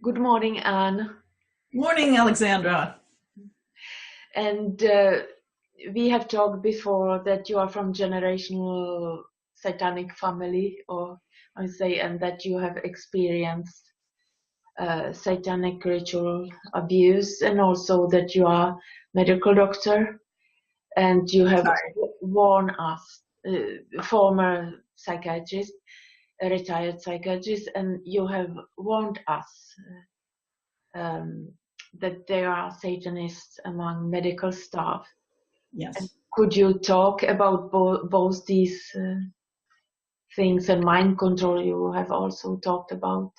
Good morning, Anne. Morning, Alexandra. And we have talked before that you are from generational satanic family, or I say, and that you have experienced satanic ritual abuse, and also that you are medical doctor, and you have Sorry. warned us, former psychiatrist, a retired psychiatrist, and you have warned us that there are Satanists among medical staff. And Yes, could you talk about both these things, and mind control you have also talked about?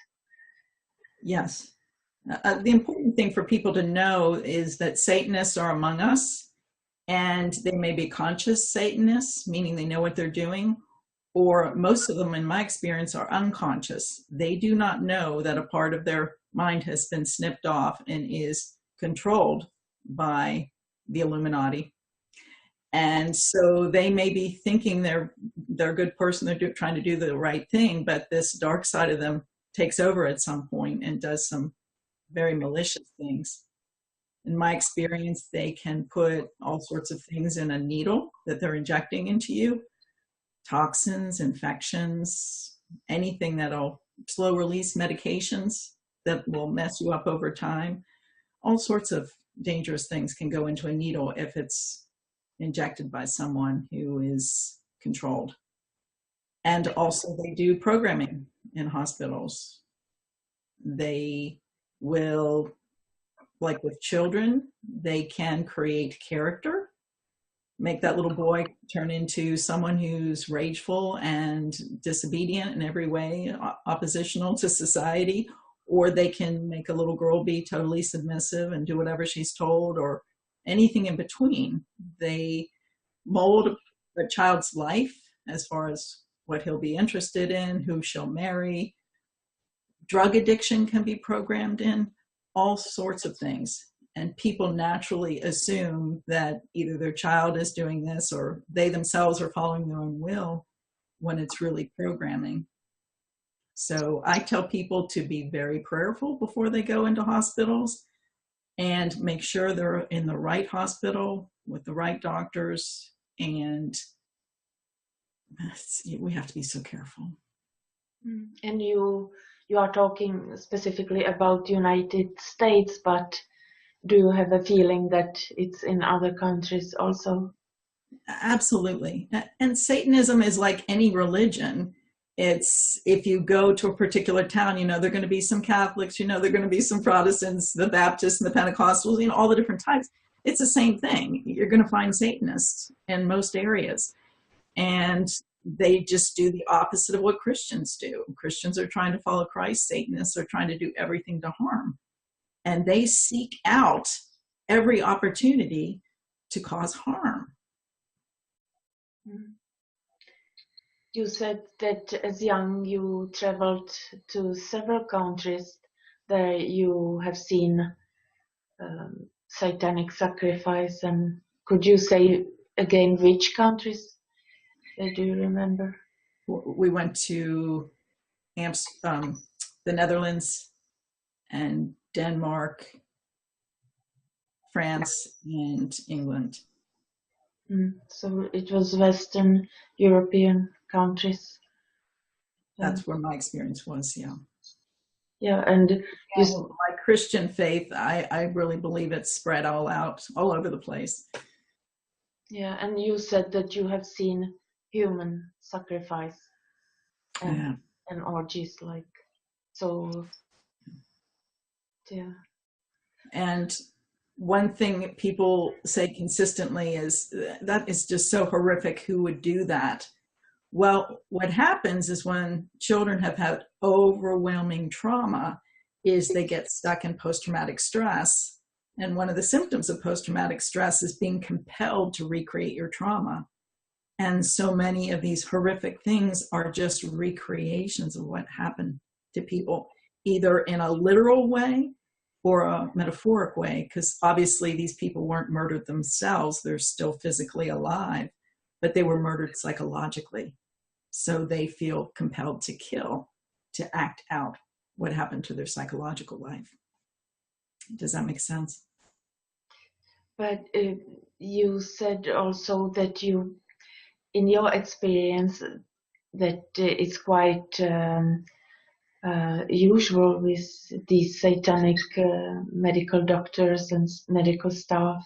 yes. The important thing for people to know is that Satanists are among us, and they may be conscious Satanists, meaning they know what they're doing, or most of them, in my experience, are unconscious. They do not know that a part of their mind has been snipped off and is controlled by the Illuminati. And so they may be thinking they're a good person, trying to do the right thing, but this dark side of them takes over at some point and does some very malicious things. In my experience, they can put all sorts of things in a needle that they're injecting into you, toxins, infections, anything that'll slow release medications that will mess you up over time. All sorts of dangerous things can go into a needle if it's injected by someone who is controlled. And also they do programming in hospitals. They will, like with children, they can create character, make that little boy turn into someone who's rageful and disobedient in every way, oppositional to society, or they can make a little girl be totally submissive and do whatever she's told, or anything in between. They mold a child's life as far as what he'll be interested in, who she'll marry. Drug addiction can be programmed in, all sorts of things. And people naturally assume that either their child is doing this or they themselves are following their own will when it's really programming. So I tell people to be very prayerful before they go into hospitals and make sure they're in the right hospital with the right doctors. And we have to be so careful. And you are talking specifically about United States, but do you have a feeling that it's in other countries also? Absolutely. And Satanism is like any religion. It's, if you go to a particular town, there are going to be some Catholics, there are going to be some Protestants, the Baptists and the Pentecostals, all the different types. It's the same thing. You're going to find Satanists in most areas. And they just do the opposite of what Christians do. Christians are trying to follow Christ. Satanists are trying to do everything to harm. And they seek out every opportunity to cause harm. You said that as young you traveled to several countries. There you have seen satanic sacrifice, and could you say again which countries? Do you remember? We went to the Netherlands and Denmark, France, and England. So it was Western European countries. That's where my experience was, yeah. Yeah, and my Christian faith, I really believe it's spread all over the place. Yeah, and you said that you have seen human sacrifice and orgies, like, so, yeah. And one thing people say consistently is, that is just so horrific, who would do that? Well, what happens is when children have had overwhelming trauma is they get stuck in post-traumatic stress. And one of the symptoms of post-traumatic stress is being compelled to recreate your trauma. And so many of these horrific things are just recreations of what happened to people, either in a literal way or a metaphoric way, because obviously these people weren't murdered themselves. They're still physically alive, but they were murdered psychologically. So they feel compelled to kill, to act out what happened to their psychological life. Does that make sense? But you said also that you, in your experience, that it's quite usual with these satanic medical doctors and medical staff,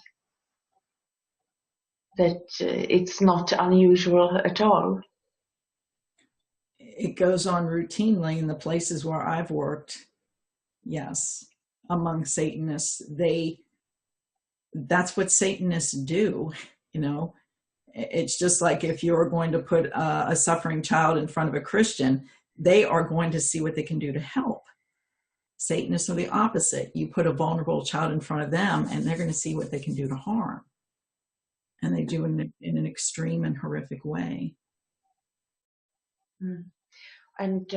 that it's not unusual at all. It goes on routinely in the places where I've worked. Yes, among Satanists, that's what Satanists do. You know, it's just like if you're going to put a suffering child in front of a Christian, they are going to see what they can do to help. Satanists are the opposite. You put a vulnerable child in front of them and they're going to see what they can do to harm. And they do in an extreme and horrific way. And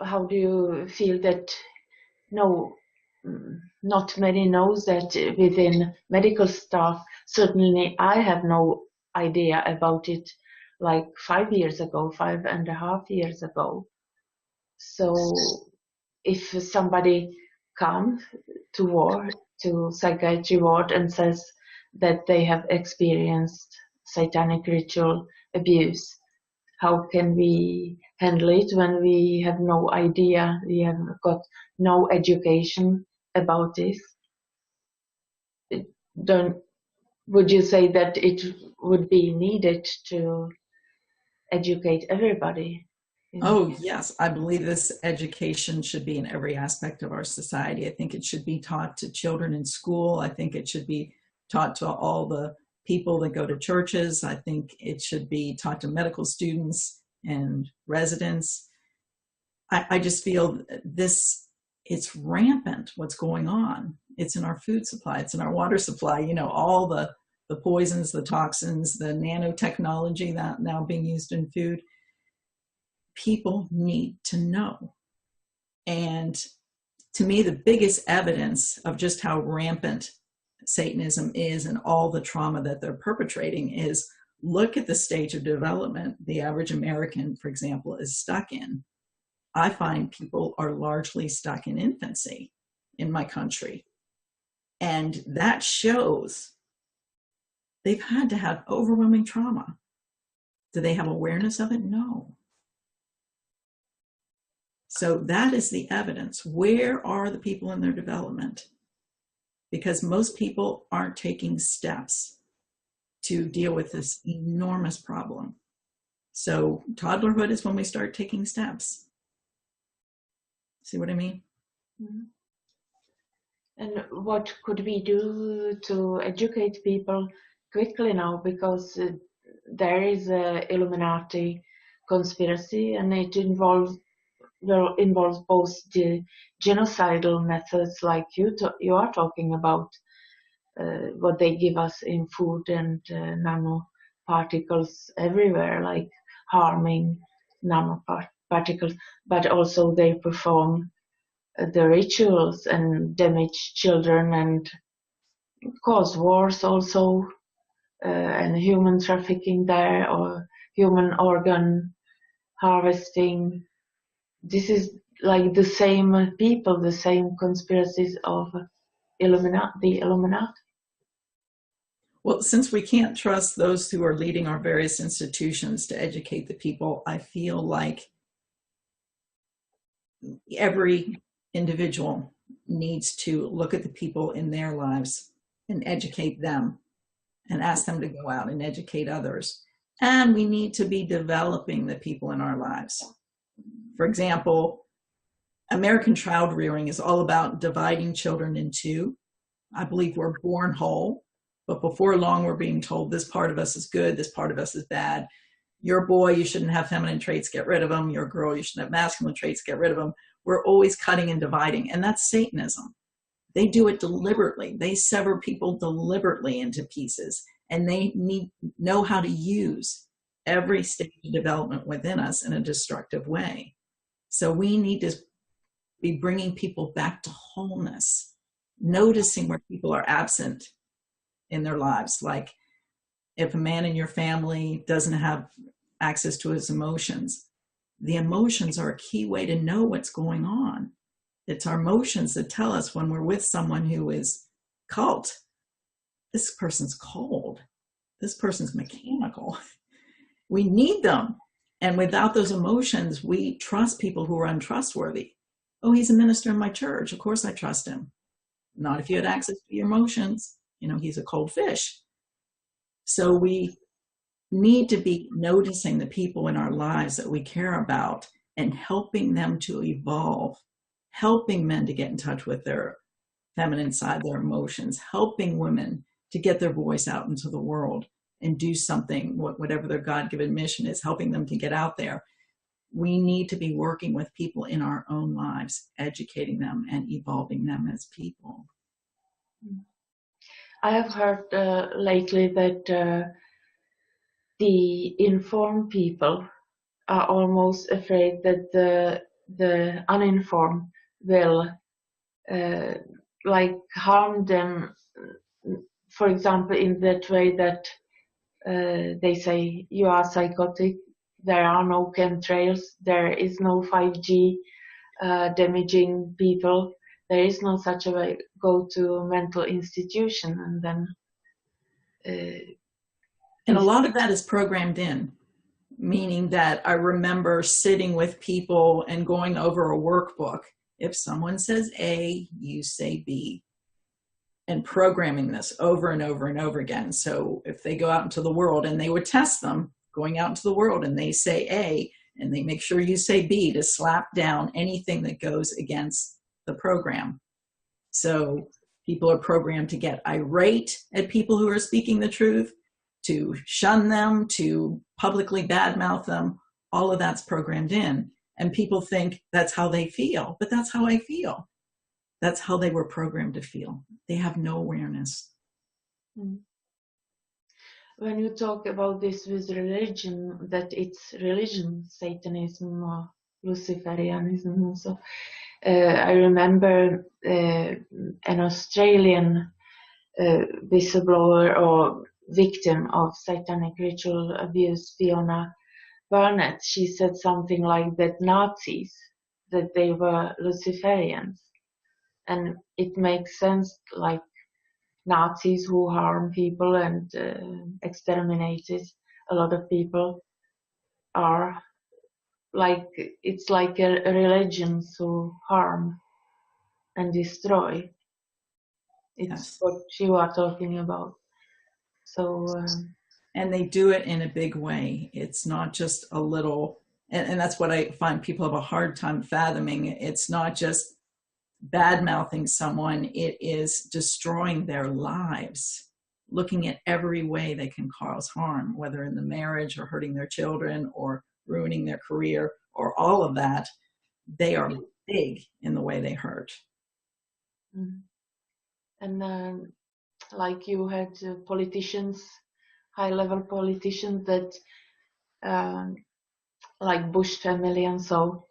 how do you feel that, no, not many knows that within medical staff, certainly I have no idea about it like 5 years ago, 5.5 years ago. So if somebody comes to psychiatry ward and says that they have experienced satanic ritual abuse, how can we handle it when we have no idea, we have got no education about this? Would you say that it would be needed to educate everybody? Oh, yes. I believe this education should be in every aspect of our society. I think it should be taught to children in school. I think it should be taught to all the people that go to churches. I think it should be taught to medical students and residents. I just feel it's rampant what's going on. It's in our food supply, it's in our water supply, you know, all the poisons, the toxins, the nanotechnology that now being used in food. People need to know. And to me, the biggest evidence of just how rampant Satanism is and all the trauma that they're perpetrating is look at the stage of development the average American, for example, is stuck in. I find people are largely stuck in infancy in my country. And that shows they've had to have overwhelming trauma. Do they have awareness of it? No. So that is the evidence. Where are the people in their development? Because most people aren't taking steps to deal with this enormous problem. So toddlerhood is when we start taking steps. See what I mean? Mm-hmm. And what could we do to educate people quickly now? Because there is a Illuminati conspiracy, and it involves both the genocidal methods, like you are talking about, what they give us in food and nanoparticles everywhere, like harming nanoparticles, but also they perform the rituals and damage children and cause wars also, and human trafficking there, or human organ harvesting. This is like the same people, the same conspiracies of the Illuminati. Well, since we can't trust those who are leading our various institutions to educate the people, I feel like every individual needs to look at the people in their lives and educate them and ask them to go out and educate others. And we need to be developing the people in our lives. For example, American child rearing is all about dividing children in two. I believe we're born whole, but before long we're being told this part of us is good, this part of us is bad. You're a boy, you shouldn't have feminine traits, get rid of them. You're a girl, you shouldn't have masculine traits, get rid of them. We're always cutting and dividing, and that's Satanism. They do it deliberately. They sever people deliberately into pieces, and they know how to use every stage of development within us in a destructive way. So we need to be bringing people back to wholeness, noticing where people are absent in their lives. Like if a man in your family doesn't have access to his emotions, the emotions are a key way to know what's going on. It's our emotions that tell us when we're with someone who is cult, this person's cold, this person's mechanical. We need them. And without those emotions, we trust people who are untrustworthy. Oh, he's a minister in my church. Of course I trust him. Not if you had access to your emotions. You know, he's a cold fish. So we need to be noticing the people in our lives that we care about and helping them to evolve, helping men to get in touch with their feminine side, their emotions, helping women to get their voice out into the world and do something, whatever their God-given mission is, helping them to get out there. We need to be working with people in our own lives, educating them and evolving them as people. I have heard lately that the informed people are almost afraid that the uninformed will like harm them, for example, in that way that they say you are psychotic, there are no chemtrails, there is no 5G damaging people, there is no such a way, go to a mental institution, and then and a lot of that is programmed in, meaning that I remember sitting with people and going over a workbook. If someone says A, you say B, and programming this over and over and over again. So if they go out into the world, and they would test them going out into the world, and they say A, and they make sure you say B to slap down anything that goes against the program. So people are programmed to get irate at people who are speaking the truth, to shun them, to publicly badmouth them. All of that's programmed in. And people think that's how they feel, but that's how I feel. That's how they were programmed to feel. They have no awareness. When you talk about this with religion, that it's religion, Satanism or Luciferianism also, I remember an Australian whistleblower or victim of satanic ritual abuse, Fiona Burnett. She said something like that Nazis, that they were Luciferians. And it makes sense, like Nazis who harm people and exterminated a lot of people are like, it's like a religion to harm and destroy. It's Yes. what you are talking about. So and they do it in a big way. It's not just a little, and that's what I find people have a hard time fathoming. It's not just bad mouthing someone, it is destroying their lives, looking at every way they can cause harm, whether in the marriage or hurting their children or ruining their career or all of that. They are big in the way they hurt. and like you had politicians, high-level politicians that like Bush family and so.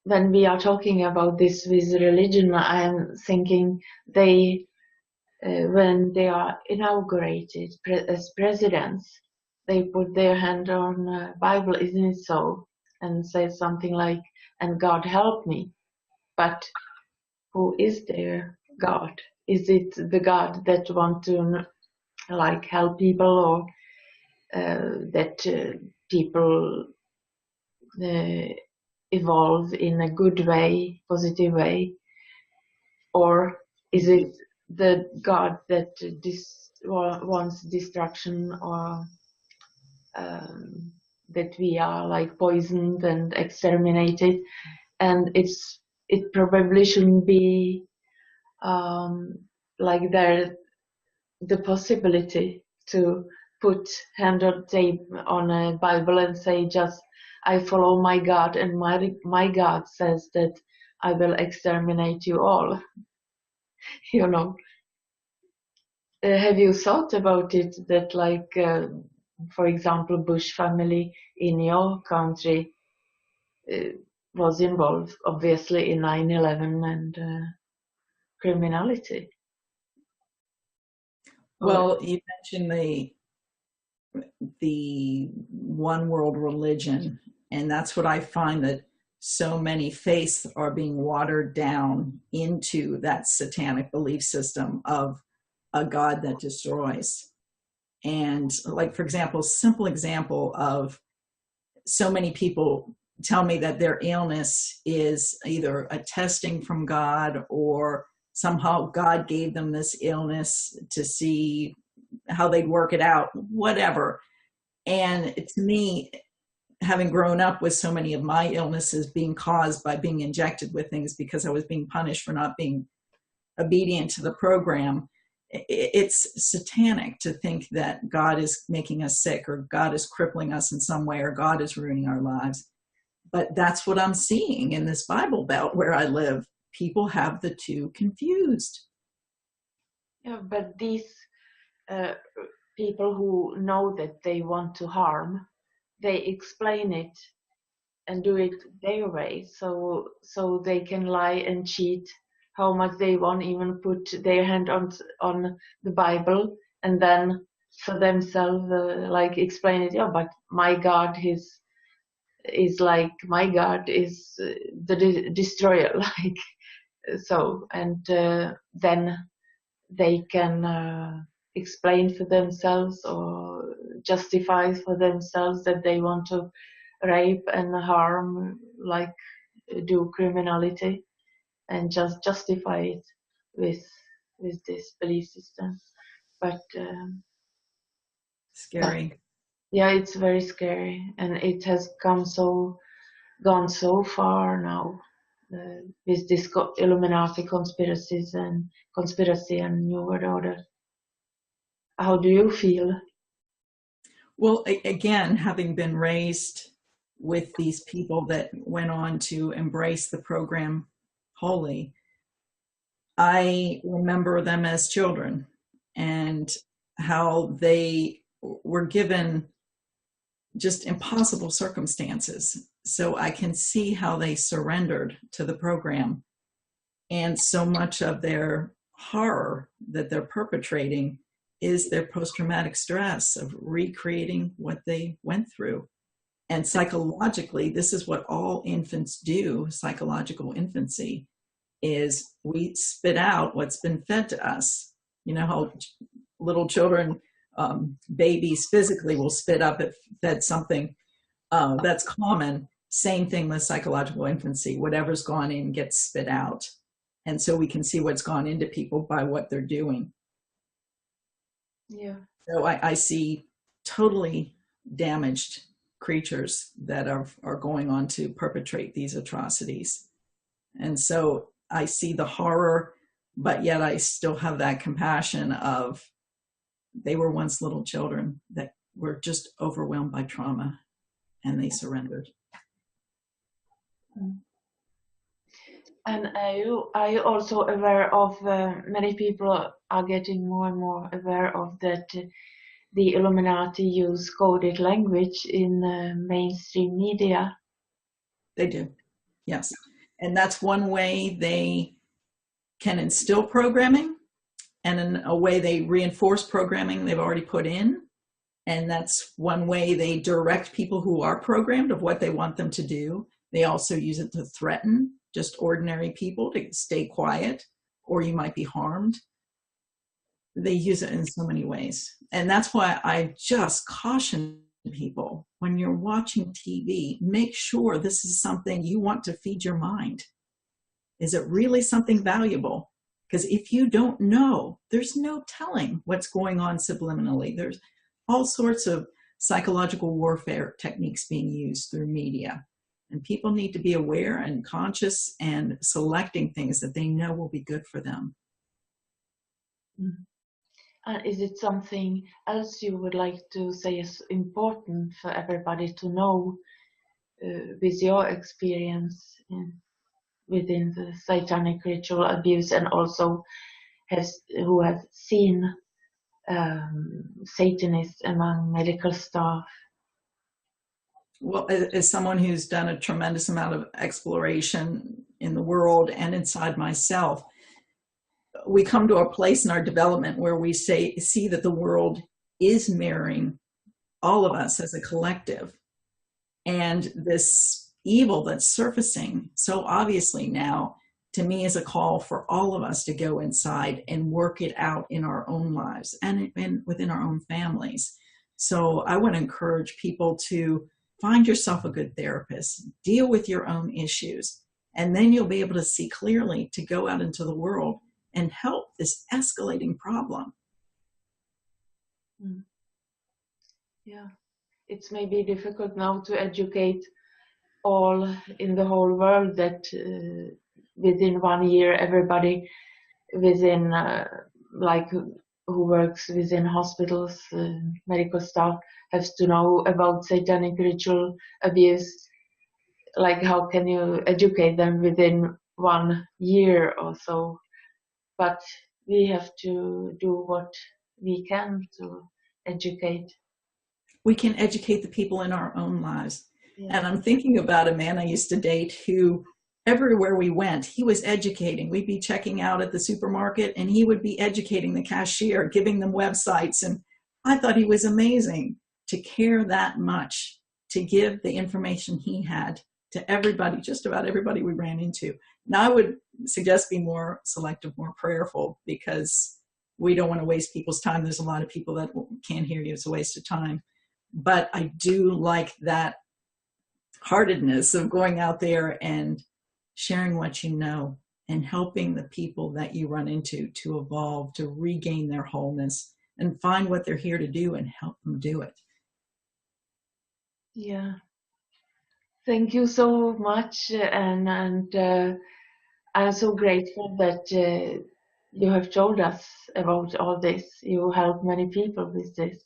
When we are talking about this with religion, I am thinking they, when they are inaugurated as presidents, they put their hand on Bible, isn't it so? And say something like, "And God help me." But who is their God? Is it the God that want to like help people, or that people evolve in a good way, positive way? Or is it the God that wants destruction, or that we are like poisoned and exterminated? And it probably shouldn't be like the possibility to put hand on tape on a Bible and say, just I follow my God, and my God says that I will exterminate you all. You know, have you thought about it that, like, for example, Bush family in your country was involved, obviously, in 9/11 and criminality? Well, you mentioned the one world religion, and that's what I find, that so many faiths are being watered down into that satanic belief system of a God that destroys. And like, for example, simple example of so many people tell me that their illness is either a testing from God or somehow God gave them this illness to see how they'd work it out, whatever. And to me, having grown up with so many of my illnesses being caused by being injected with things because I was being punished for not being obedient to the program, it's satanic to think that God is making us sick or God is crippling us in some way or God is ruining our lives. But that's what I'm seeing in this Bible Belt where I live. People have the two confused. Yeah, but these people who know that they want to harm, they explain it and do it their way, so they can lie and cheat how much they want, even put their hand on the Bible, and then for themselves like explain it. Yeah, but my God is like, my God is the destroyer, like so, and then they can explain for themselves or justify for themselves that they want to rape and harm, like do criminality, and just justify it with this belief system. But Scary. yeah, it's very scary, and it has gone so far now with this Illuminati conspiracy and New World Order. How do you feel? Well, again, having been raised with these people that went on to embrace the program wholly, I remember them as children and how they were given just impossible circumstances. So I can see how they surrendered to the program. And so much of their horror that they're perpetrating is their post-traumatic stress of recreating what they went through. And psychologically, this is what all infants do. Psychological infancy is we spit out what's been fed to us. You know how little children, babies physically will spit up if fed something that's common. Same thing with psychological infancy. Whatever's gone in gets spit out. And so we can see what's gone into people by what they're doing. Yeah. So I see totally damaged creatures that are going on to perpetrate these atrocities. And so I see the horror, but yet I still have that compassion of they were once little children that were just overwhelmed by trauma and they surrendered. And are you also aware of many people are getting more and more aware of that the Illuminati use coded language in mainstream media? They do, yes. And that's one way they can instill programming, and in a way they reinforce programming they've already put in. And that's one way they direct people who are programmed of what they want them to do. They also use it to threaten just ordinary people to stay quiet, or you might be harmed. They use it in so many ways. And that's why I just caution people, when you're watching TV, make sure this is something you want to feed your mind. Is it really something valuable? Because if you don't know, there's no telling what's going on subliminally. There's all sorts of psychological warfare techniques being used through media. And people need to be aware and conscious and selecting things that they know will be good for them. Is it something else you would like to say is important for everybody to know with your experience within the satanic ritual abuse, and also who have seen Satanists among medical staff? Well, as someone who's done a tremendous amount of exploration in the world and inside myself, we come to a place in our development where we see that the world is mirroring all of us as a collective. And this evil that's surfacing so obviously now, to me, is a call for all of us to go inside and work it out in our own lives and within our own families. So I want to encourage people to find yourself a good therapist, deal with your own issues, and then you'll be able to see clearly to go out into the world and help this escalating problem. Yeah, it's maybe difficult now to educate all in the whole world that within 1 year everybody within like who works within hospitals, medical staff, has to know about satanic ritual abuse. Like, how can you educate them within 1 year or so? But we have to do what we can to educate. We can educate the people in our own lives. Yeah. And I'm thinking about a man I used to date who, everywhere we went, he was educating. We'd be checking out at the supermarket and he would be educating the cashier, giving them websites. And I thought he was amazing to care that much, to give the information he had to everybody, just about everybody we ran into. Now, I would suggest be more selective, more prayerful, because we don't want to waste people's time. There's a lot of people that can't hear you. It's a waste of time. But I do like that heartedness of going out there and sharing what you know and helping the people that you run into to evolve, to regain their wholeness and find what they're here to do and help them do it. Yeah. Thank you so much, and I'm so grateful that you have told us about all this. You help many people with this.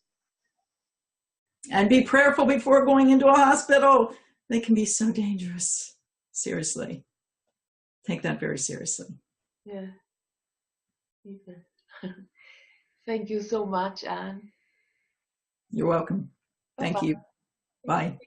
And be prayerful before going into a hospital. They can be so dangerous. Seriously. Take that very seriously. Yeah. Thank you so much, Anne. You're welcome. Thank you. Bye.